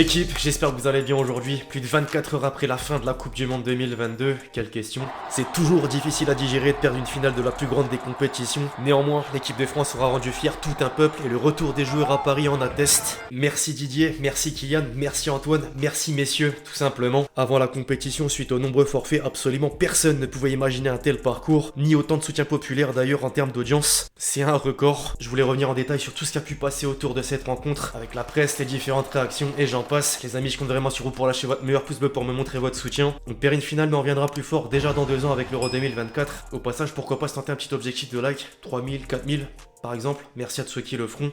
L'équipe, j'espère que vous allez bien aujourd'hui, plus de 24 heures après la fin de la Coupe du Monde 2022, quelle question. C'est toujours difficile à digérer de perdre une finale de la plus grande des compétitions. Néanmoins, l'équipe de France aura rendu fier tout un peuple et le retour des joueurs à Paris en atteste. Merci Didier, merci Kylian, merci Antoine, merci messieurs, tout simplement. Avant la compétition, suite aux nombreux forfaits, absolument personne ne pouvait imaginer un tel parcours, ni autant de soutien populaire d'ailleurs en termes d'audience. C'est un record. Je voulais revenir en détail sur tout ce qui a pu passer autour de cette rencontre, avec la presse, les différentes réactions et j'en passe. Les amis, je compte vraiment sur vous pour lâcher votre meilleur pouce bleu pour me montrer votre soutien. On perd une finale mais on reviendra plus fort déjà dans 2 ans avec l'Euro 2024. Au passage, pourquoi pas se tenter un petit objectif de like, 3000, 4000 par exemple. Merci à tous ceux qui le feront.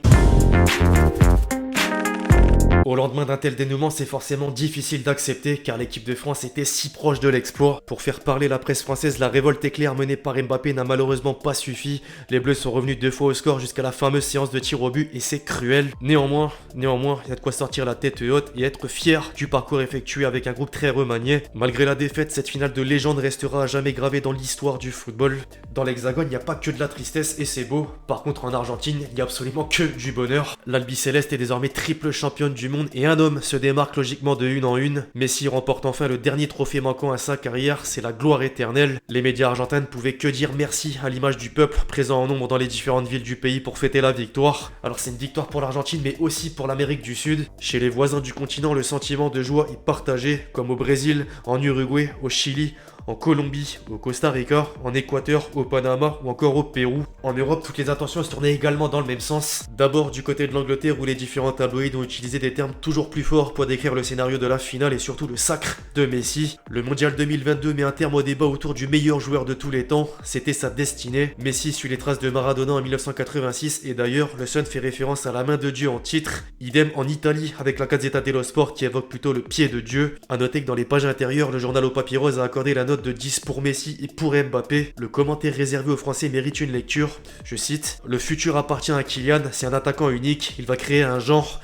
Au lendemain d'un tel dénouement, c'est forcément difficile d'accepter car l'équipe de France était si proche de l'exploit. Pour faire parler la presse française, la révolte éclair menée par Mbappé n'a malheureusement pas suffi. Les Bleus sont revenus 2 fois au score jusqu'à la fameuse séance de tir au but et c'est cruel. Néanmoins, il y a de quoi sortir la tête haute et être fier du parcours effectué avec un groupe très remanié. Malgré la défaite, cette finale de légende restera à jamais gravée dans l'histoire du football. Dans l'Hexagone, il n'y a pas que de la tristesse et c'est beau. Par contre, en Argentine, il n'y a absolument que du bonheur. L'Albiceleste est désormais triple championne du monde et un homme se démarque logiquement de une en une. Messi remporte enfin le dernier trophée manquant à sa carrière, c'est la gloire éternelle. Les médias argentins ne pouvaient que dire merci à l'image du peuple présent en nombre dans les différentes villes du pays pour fêter la victoire. Alors c'est une victoire pour l'Argentine mais aussi pour l'Amérique du Sud. Chez les voisins du continent, le sentiment de joie est partagé, comme au Brésil, en Uruguay, au Chili, en Colombie, au Costa Rica, en Équateur, au Panama ou encore au Pérou. En Europe, toutes les attentions se tournaient également dans le même sens. D'abord du côté de l'Angleterre où les différents tabloïds ont utilisé des termes toujours plus forts pour décrire le scénario de la finale et surtout le sacre de Messi. Le mondial 2022 met un terme au débat autour du meilleur joueur de tous les temps. C'était sa destinée. Messi suit les traces de Maradona en 1986 et d'ailleurs le Sun fait référence à la main de Dieu en titre. Idem en Italie avec la Gazzetta dello Sport qui évoque plutôt le pied de Dieu. A noter que dans les pages intérieures, le journal au papier rose a accordé la note de 10 pour Messi et pour Mbappé. Le commentaire réservé aux Français mérite une lecture. Je cite: le futur appartient à Kylian, c'est un attaquant unique, il va créer un genre,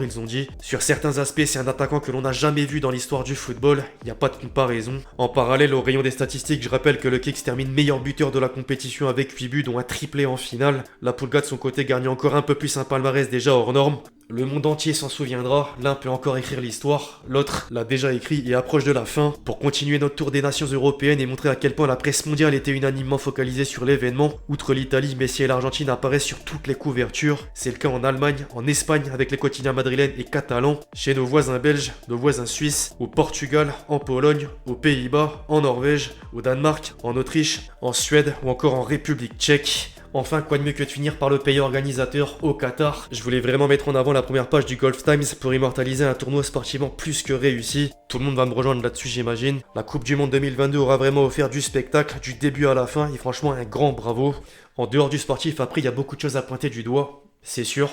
ils ont dit. Sur certains aspects, c'est un attaquant que l'on n'a jamais vu dans l'histoire du football, il n'y a pas de comparaison. En parallèle, au rayon des statistiques, je rappelle que le Kicks termine meilleur buteur de la compétition avec 8 buts dont un triplé en finale. La Pulga de son côté gagne encore un peu plus un palmarès déjà hors norme. Le monde entier s'en souviendra, l'un peut encore écrire l'histoire, l'autre l'a déjà écrit et approche de la fin. Pour continuer notre tour des nations européennes et montrer à quel point la presse mondiale était unanimement focalisée sur l'événement, outre l'Italie, Messi et l'Argentine apparaissent sur toutes les couvertures. C'est le cas en Allemagne, en Espagne avec les quotidiens madrilènes et catalans, chez nos voisins belges, nos voisins suisses, au Portugal, en Pologne, aux Pays-Bas, en Norvège, au Danemark, en Autriche, en Suède ou encore en République tchèque. Enfin, quoi de mieux que de finir par le pays organisateur au Qatar. Je voulais vraiment mettre en avant la première page du Golf Times pour immortaliser un tournoi sportivement plus que réussi. Tout le monde va me rejoindre là-dessus, j'imagine. La Coupe du Monde 2022 aura vraiment offert du spectacle, du début à la fin, et franchement un grand bravo. En dehors du sportif, après, il y a beaucoup de choses à pointer du doigt, c'est sûr.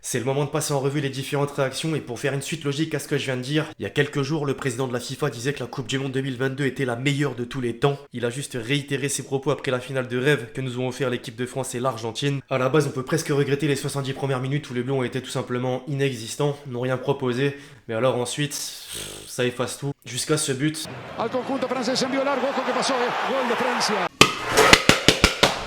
C'est le moment de passer en revue les différentes réactions et pour faire une suite logique à ce que je viens de dire, il y a quelques jours, le président de la FIFA disait que la Coupe du Monde 2022 était la meilleure de tous les temps. Il a juste réitéré ses propos après la finale de rêve que nous ont offert l'équipe de France et l'Argentine. À la base, on peut presque regretter les 70 premières minutes où les Bleus ont été tout simplement inexistants, n'ont rien proposé, mais alors ensuite, ça efface tout. Jusqu'à ce but. Al conjunto francés envío largo, ojo que pasó, gol de Francia.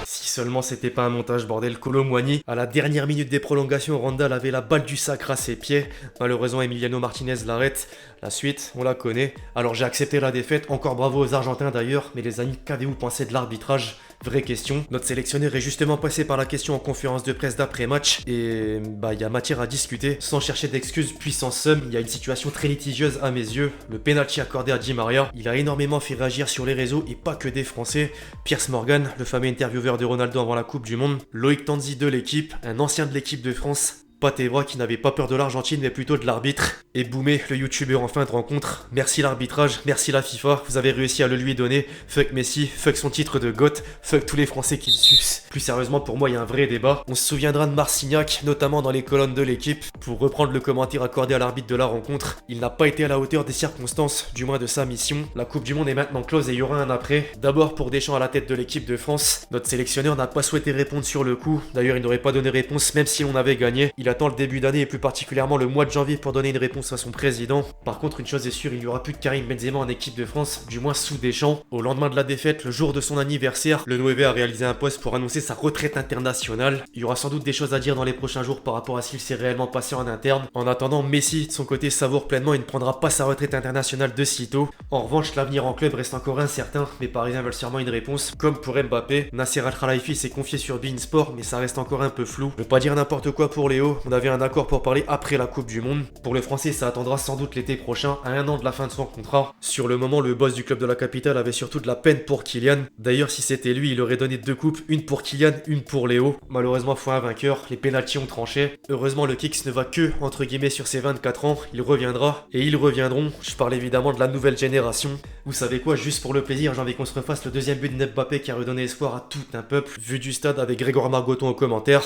Si seulement c'était pas un montage, bordel. Kolo Muani, à la dernière minute des prolongations, Randall avait la balle du sacre à ses pieds. Malheureusement, Emiliano Martinez l'arrête. La suite, on la connaît. Alors j'ai accepté la défaite, encore bravo aux Argentins d'ailleurs. Mais les amis, qu'avez-vous pensé de l'arbitrage ? Vraie question. Notre sélectionneur est justement passé par la question en conférence de presse d'après-match. Et il y a matière à discuter. Sans chercher d'excuses, puissance somme, il y a une situation très litigieuse à mes yeux. Le penalty accordé à Di Maria, il a énormément fait réagir sur les réseaux et pas que des Français. Piers Morgan, le fameux intervieweur de Ronaldo avant la Coupe du Monde. Loïc Tanzi de l'équipe, un ancien de l'équipe de France. Pat Evra qui n'avait pas peur de l'Argentine mais plutôt de l'arbitre. Et Boumé, le youtubeur en fin de rencontre. Merci l'arbitrage, merci la FIFA, vous avez réussi à le lui donner. Fuck Messi, fuck son titre de GOAT, fuck tous les Français qui le sucent. Plus sérieusement, pour moi, il y a un vrai débat. On se souviendra de Marcignac, notamment dans les colonnes de l'équipe. Pour reprendre le commentaire accordé à l'arbitre de la rencontre, il n'a pas été à la hauteur des circonstances, du moins de sa mission. La Coupe du Monde est maintenant close et il y aura un après. D'abord pour Deschamps à la tête de l'équipe de France. Notre sélectionneur n'a pas souhaité répondre sur le coup. D'ailleurs, il n'aurait pas donné réponse même si on avait gagné. Il attend le début d'année et plus particulièrement le mois de janvier pour donner une réponse réponse à son président. Par contre, une chose est sûre, il n'y aura plus de Karim Benzema en équipe de France, du moins sous Deschamps. Au lendemain de la défaite, le jour de son anniversaire, le 9 a réalisé un post pour annoncer sa retraite internationale. Il y aura sans doute des choses à dire dans les prochains jours par rapport à ce qu'il s'est réellement passé en interne. En attendant, Messi, de son côté, savoure pleinement et ne prendra pas sa retraite internationale de sitôt. En revanche, l'avenir en club reste encore incertain. Les Parisiens veulent sûrement une réponse. Comme pour Mbappé, Nasser Al-Khelaifi s'est confié sur beIN Sport, mais ça reste encore un peu flou. Je veux pas dire n'importe quoi pour Léo, on avait un accord pour parler après la Coupe du Monde. Pour le français, ça attendra sans doute l'été prochain, à 1 an de la fin de son contrat. Sur le moment, le boss du club de la capitale avait surtout de la peine pour Kylian. D'ailleurs, si c'était lui, il aurait donné 2 coupes, une pour Kylian, une pour Léo. Malheureusement, faut un vainqueur, les pénaltys ont tranché. Heureusement, le Kicks ne va que, entre guillemets, sur ses 24 ans. Il reviendra, et ils reviendront. Je parle évidemment de la nouvelle génération. Vous savez quoi, juste pour le plaisir, j'ai envie qu'on se refasse le deuxième but de Mbappé qui a redonné espoir à tout un peuple. Vu du stade avec Grégoire Margoton aux commentaires.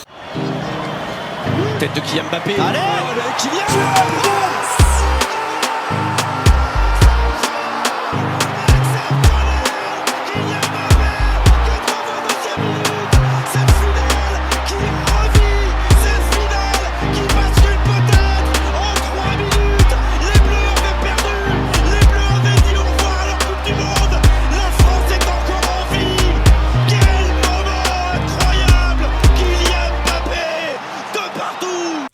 Tête de Kylian Mbappé. Allez, Kylian.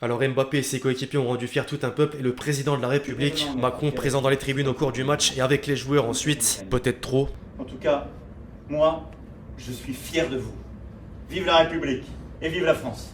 Alors Mbappé et ses coéquipiers ont rendu fier tout un peuple et le président de la République, Macron, présent dans les tribunes au cours du match et avec les joueurs ensuite, peut-être trop. En tout cas, moi, je suis fier de vous. Vive la République et vive la France.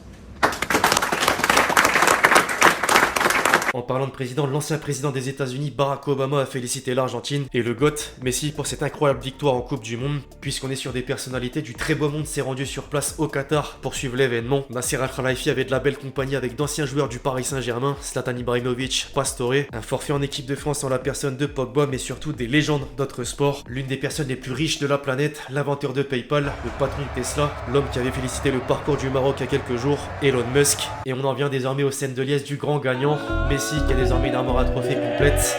En parlant de président, l'ancien président des États-Unis, Barack Obama, a félicité l'Argentine et le GOAT, Messi, pour cette incroyable victoire en Coupe du Monde. Puisqu'on est sur des personnalités du très beau monde, s'est rendu sur place au Qatar pour suivre l'événement. Nasser Al-Khelaifi avait de la belle compagnie avec d'anciens joueurs du Paris Saint-Germain, Zlatan Ibrahimovic, Pastore, un forfait en équipe de France en la personne de Pogba, mais surtout des légendes d'autres sports. L'une des personnes les plus riches de la planète, l'inventeur de PayPal, le patron de Tesla, l'homme qui avait félicité le parcours du Maroc il y a quelques jours, Elon Musk. Et on en vient désormais aux scènes de liesse du grand gagnant, Messi, qui a désormais une armoire à trophées complète.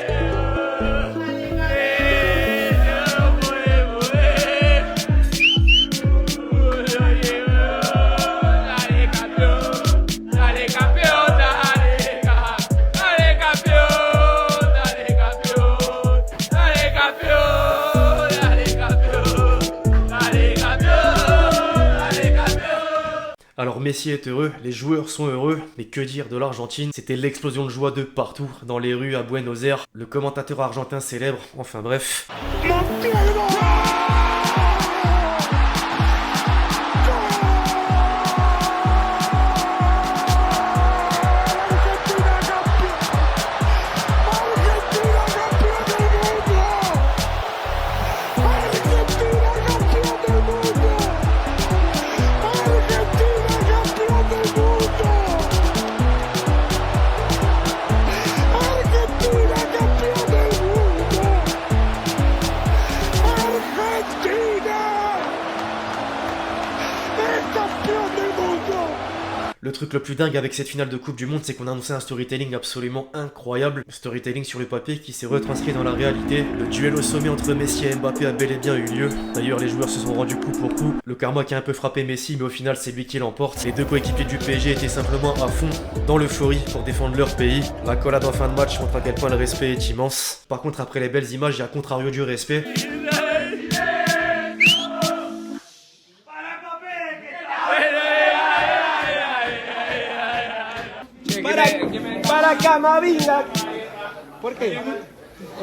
Alors Messi est heureux, les joueurs sont heureux, mais que dire de l'Argentine? C'était l'explosion de joie de partout, dans les rues à Buenos Aires, le commentateur argentin célèbre, enfin bref. Le truc le plus dingue avec cette finale de Coupe du Monde, c'est qu'on a annoncé un storytelling absolument incroyable. Le storytelling sur le papier qui s'est retranscrit dans la réalité. Le duel au sommet entre Messi et Mbappé a bel et bien eu lieu. D'ailleurs, les joueurs se sont rendus coup pour coup. Le karma qui a un peu frappé Messi, mais au final, c'est lui qui l'emporte. Les deux coéquipiers du PSG étaient simplement à fond dans l'euphorie pour défendre leur pays. La collade en fin de match montre à quel point le respect est immense. Par contre, après les belles images, il y a à contrario du respect. Para Camavinga. ¿Por qué?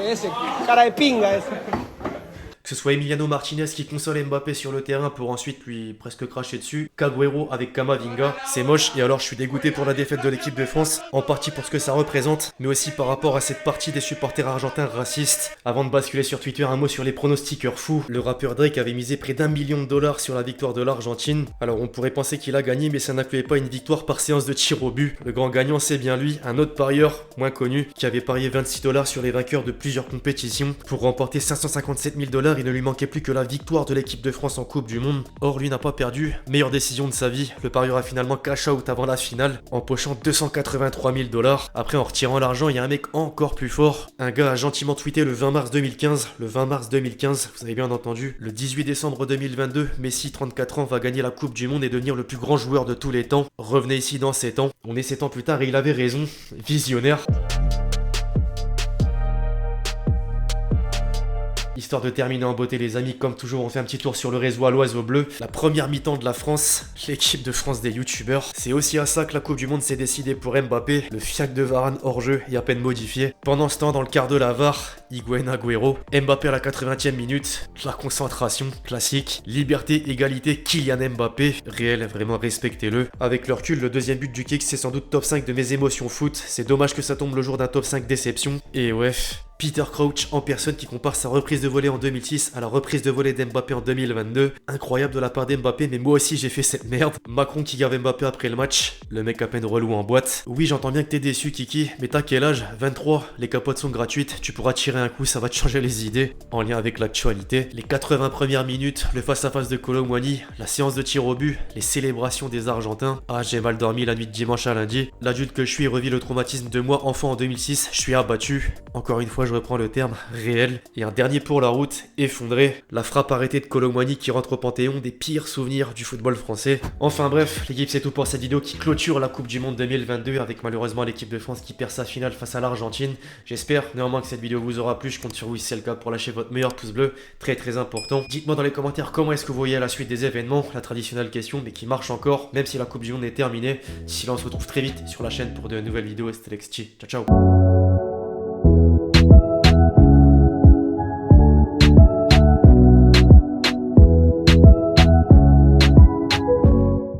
Ese, cara de pinga ese. Que ce soit Emiliano Martinez qui console Mbappé sur le terrain pour ensuite lui presque cracher dessus, qu'Agüero avec Camavinga, c'est moche et alors je suis dégoûté pour la défaite de l'équipe de France, en partie pour ce que ça représente, mais aussi par rapport à cette partie des supporters argentins racistes. Avant de basculer sur Twitter, un mot sur les pronostiqueurs fous. Le rappeur Drake avait misé près d'1 million de dollars sur la victoire de l'Argentine. Alors on pourrait penser qu'il a gagné, mais ça n'incluait pas une victoire par séance de tir au but. Le grand gagnant c'est bien lui, un autre parieur, moins connu, qui avait parié 26 dollars sur les vainqueurs de plusieurs compétitions. Pour remporter 557 000 dollars, il ne lui manquait plus que la victoire de l'équipe de France en Coupe du Monde. Or, lui n'a pas perdu. Meilleure décision de sa vie. Le parieur a finalement cash out avant la finale, empochant 283 000 dollars. Après, en retirant l'argent, il y a un mec encore plus fort. Un gars a gentiment tweeté le 20 mars 2015. Le 20 mars 2015, vous avez bien entendu. Le 18 décembre 2022, Messi, 34 ans, va gagner la Coupe du Monde et devenir le plus grand joueur de tous les temps. Revenez ici dans 7 ans. On est 7 ans plus tard et il avait raison. Visionnaire. Histoire de terminer en beauté les amis, comme toujours on fait un petit tour sur le réseau à l'oiseau bleu. La première mi-temps de la France, l'équipe de France des youtubeurs. C'est aussi à ça que la Coupe du Monde s'est décidée pour Mbappé. Le fiac de Varane hors jeu et à peine modifié. Pendant ce temps, dans le quart de la VAR, Higuaín Agüero. Mbappé à la 80e minute. La concentration, classique. Liberté, égalité, Kylian Mbappé. Réel, vraiment respectez-le. Avec le recul, le deuxième but du kick, c'est sans doute top 5 de mes émotions foot. C'est dommage que ça tombe le jour d'un top 5 déception. Et ouais, Peter Crouch en personne qui compare sa reprise de volée en 2006 à la reprise de volée d'Mbappé en 2022. Incroyable de la part d'Mbappé, mais moi aussi j'ai fait cette merde. Macron qui gave Mbappé après le match. Le mec à peine relou en boîte. Oui, j'entends bien que t'es déçu, Kiki, mais t'as quel âge? 23. Les capotes sont gratuites. Tu pourras tirer un coup, ça va te changer les idées. En lien avec l'actualité. Les 80 premières minutes, le face-à-face de Kolo Muani, la séance de tir au but, les célébrations des Argentins. Ah, j'ai mal dormi la nuit de dimanche à lundi. L'adulte que je suis revit le traumatisme de moi enfant en 2006. Je suis abattu. Encore une fois, je reprends le terme réel. Et un dernier pour la route, effondré. La frappe arrêtée de Kolo Muani qui rentre au panthéon des pires souvenirs du football français. Enfin bref, l'équipe c'est tout pour cette vidéo qui clôture la Coupe du Monde 2022 avec malheureusement l'équipe de France qui perd sa finale face à l'Argentine. J'espère néanmoins que cette vidéo vous aura plu. Je compte sur vous si c'est le cas pour lâcher votre meilleur pouce bleu. Très important. Dites-moi dans les commentaires comment est-ce que vous voyez la suite des événements. La traditionnelle question mais qui marche encore même si la Coupe du Monde est terminée. D'ici là on se retrouve très vite sur la chaîne pour de nouvelles vidéos. C'était Lexchi. Ciao ciao.